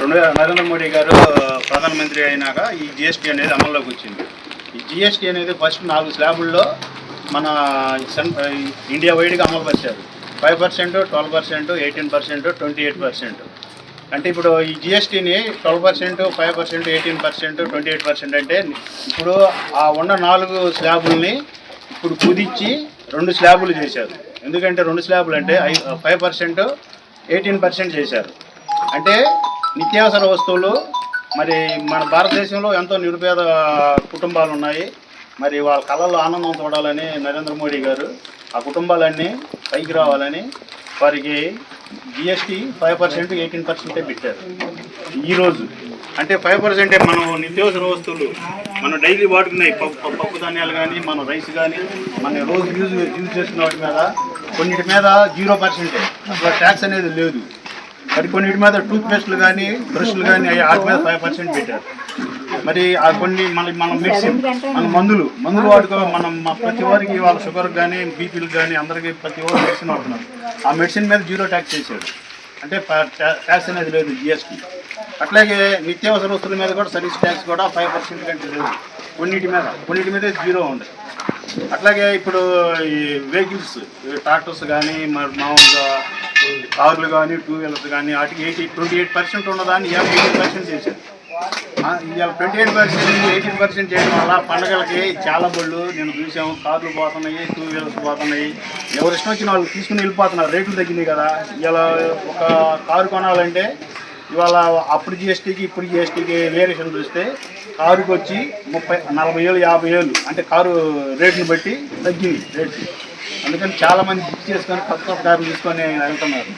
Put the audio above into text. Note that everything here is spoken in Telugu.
నరేంద్ర మోడీ గారు ప్రధానమంత్రి అయినాక ఈ జిఎస్టీ అనేది అమల్లోకి వచ్చింది. ఈ జిఎస్టీ అనేది ఫస్ట్ 4 స్లాబుల్లో మన ఇండియా వైడ్గా అమలుపరిచారు. 5%, 12%, 18%, 28%. అంటే ఇప్పుడు ఈ జిఎస్టీని 12%, 5%, 18%, 28% అంటే ఇప్పుడు ఆ ఉన్న 4 స్లాబుల్ని ఇప్పుడు కుదిచ్చి 2 స్లాబులు చేశారు. ఎందుకంటే 2 స్లాబులు అంటే 5%, 18% చేశారు. అంటే నిత్యావసర వస్తువులు మరి మన భారతదేశంలో ఎంతో నిరుపేద కుటుంబాలు ఉన్నాయి. మరి వాళ్ళ కళల్లో ఆనందం చూడాలని నరేంద్ర మోడీ గారు ఆ కుటుంబాలన్నీ పైకి రావాలని వారికి జిఎస్టీ 5%, 18% పెట్టారు. ఈరోజు అంటే 5% మనం నిత్యావసర వస్తువులు మనం డైలీ వాడుకునే పప్పు ధాన్యాలు కానీ మన రైస్ కానీ మన రోజు యూజ్ చేస్తున్న వాటి మీద కొన్నిటి మీద 0% అసలు ట్యాక్స్ అనేది లేదు. మరి కొన్నిటి మీద టూత్ పేస్టులు కానీ బ్రష్లు కానీ వాటి మీద 5% పెట్టారు. మరి ఆ కొన్ని మన మెడిసిన్ మన మందులు వాడుకో ప్రతి వారికి వాళ్ళ షుగర్కి కానీ బీపీలకు కానీ అందరికీ ప్రతి ఒక్కరు మెడిసిన్ వాడుతున్నారు. ఆ మెడిసిన్ మీద 0 ట్యాక్స్ చేశారు. అంటే ట్యాక్స్ అనేది లేదు జిఎస్టీ. అట్లాగే నిత్యావసర వస్తువుల మీద కూడా సర్వీస్ ట్యాక్స్ కూడా 5% కంటే లేదు. కొన్నిటి మీద 0 ఉంది. అట్లాగే ఇప్పుడు ఈ వెహికల్స్ ట్రాక్టర్స్ కానీ మామూలుగా కార్లు కానీ 2 వీలర్స్ కానీ వాటికి 28% ఉన్నదాన్ని 18% చేశారు. ఇవాళ 28%, 18% చేయడం వల్ల పండుగలకి చాలా బళ్ళు నేను చూసాము. కార్లు పోతున్నాయి, 2 వీలర్స్ పోతున్నాయి. ఎవరు ఇష్టం వచ్చిన వాళ్ళు తీసుకుని వెళ్ళిపోతున్నారు. రేట్లు తగ్గినాయి కదా. ఇవాళ ఒక కారు కొనాలంటే ఇవాళ అప్పుడు జిఎస్టీకి ఇప్పుడు జిఎస్టీకి వేరియేషన్ చూస్తే కారుకి వచ్చి 30,000, 40,000 అంటే కారు రేటుని బట్టి తగ్గింది రేట్లు. అందుకని చాలామంది బుక్ చేసుకొని కొత్త కారులు తీసుకొని వెళ్తున్నారు.